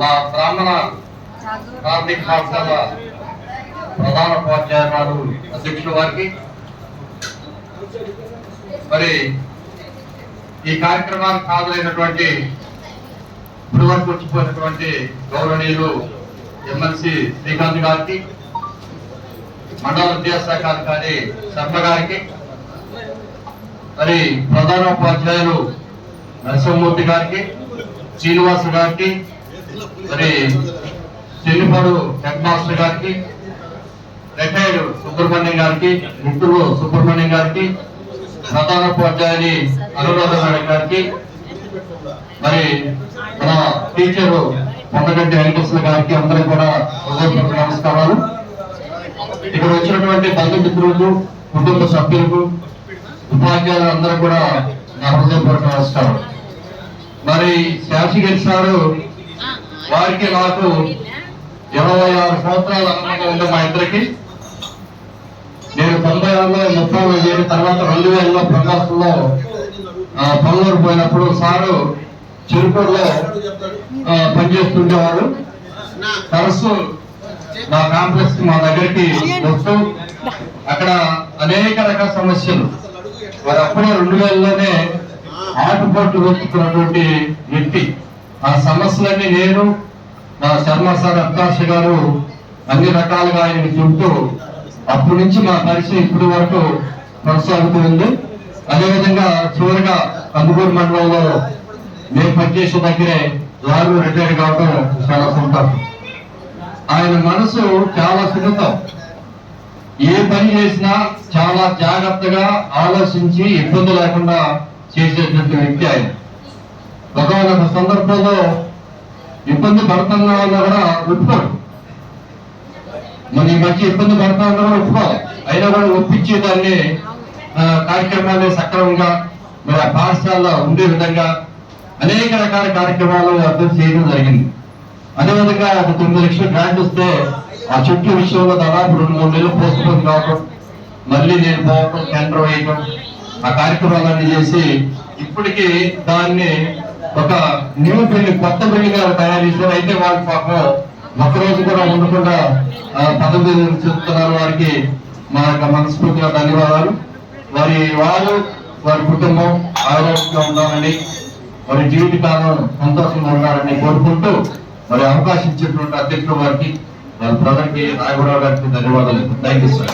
మా బ్రాహ్మణ ప్రాథమిక పాఠశాల ప్రధాన ఉపాధ్యాయురాలు అధ్యక్షుల వారికి, మరి ఈ కార్యక్రమానికి హాజరైనటువంటి ఇప్పుడు వరకు వచ్చిపోయినటువంటి గౌరవనీయులు ఎమ్మెల్సీ శ్రీకాంత్ గారికి, మండల విద్యాశాఖ అధికారి శర్మ గారికి, మరి ప్రధాన ఉపాధ్యాయులు నరసింహమూర్తి గారికి, శ్రీనివాస్ గారికి, మరి చెల్లిపాడు హెడ్ మాస్టర్ గారికి, రిటైర్డ్ సుబ్రహ్మణ్యం గారికి, గుంటూరు సుబ్రహ్మణ్యం గారికి, ప్రధాన ఉపాధ్యాయుని అనురాధ మేడం గారికి, మరి మన టీచరు పొన్నగంటి వెంకటేశ్వర గారికి అందరూ కూడా హృదయపూర్వక నమస్కారాలు. ఇక్కడ వచ్చినటువంటి బంధుమిత్రులకు, కుటుంబ సభ్యులకు, ఉపాధ్యాయులు అందరూ కూడా నా హృదయపూర్వక నమస్కారం. మరి శాసిగిరి సారు వారికి నాకు 26 సంవత్సరాల అనుభవం ఉంది. మా ఇద్దరికి నేను 96లో 30 చేరిన తర్వాత 2000లో ప్రకాశంలో పల్లూరు పోయినప్పుడు సారు చిరుకూరులో పనిచేస్తుండేవారు. తరచు మా కాంప్లెక్స్ మా దగ్గరికి వస్తూ అక్కడ అనేక రకాల సమస్యలు, మరి అప్పుడే 2000లోనే ఆటుపోట్లు వెతుకుతున్నటువంటి వ్యక్తి. ఆ సమస్యలన్నీ నేను, మా శర్మ సార్, అత్తాశ గారు అన్ని రకాలుగా ఆయనకి చెబుతూ అప్పటి నుంచి మా పరిచయం ఇప్పటి వరకు కొనసాగుతూ ఉంది. అదేవిధంగా చివరిగా కందుకూరు మండలంలో మేము పనిచేసే దగ్గరే వారు రిటైర్ కావడం చాలా సంతోషం. ఆయన మనసు చాలా సున్నితం. ఏ పని చేసినా చాలా జాగ్రత్తగా ఆలోచించి ఇబ్బంది లేకుండా చేసేటువంటి వ్యక్తి ఆయన. ఒకనొక సందర్భంలో ఇబ్బంది పడుతున్నా ఉన్నా కూడా ఒప్పుకోడు. మన ఈ మధ్య ఇబ్బంది పడుతున్నా ఉన్నా కూడా ఒప్పుకోవాలి. అయినా కూడా ఒప్పించే దాన్ని కార్యక్రమాన్ని సక్రమంగా మరి ఆ పాఠశాలలో ఉండే విధంగా అనేక రకాల కార్యక్రమాలు అర్థం చేయడం జరిగింది. అదేవిధంగా ఒక 9 లక్షల గ్రాంట్ వస్తే ఆ చుట్టూ విషయంలో దాదాపు 2-3 నెలలు పోస్ట్ పోన్ కావడం, మళ్ళీ నేను పోవటం, టెండర్ వేయటం, ఆ కార్యక్రమాలన్నీ చేసి ఇప్పటికీ దాన్ని ఒక న్యూ బిల్డింగ్, కొత్త బిల్డింగ్ తయారు చేశారు. అయితే వాళ్ళకి పాపం ఒక్కరోజు కూడా ఉండకుండా పదవి చెప్తున్నారు. వారికి మా యొక్క మనస్ఫూర్తిగా ధన్యవాదాలు. వారు వారి కుటుంబం ఆరోగ్యంగా ఉండాలని, వారి జీవితకాలం సంతోషంగా ఉండాలని కోరుకుంటూ మరి అవకాశం ఇచ్చినటువంటి అధ్యక్షుల వారికి, వాళ్ళ ప్రజలకి, నాగరావు గారికి ధన్యవాదాలు. Thank you sir.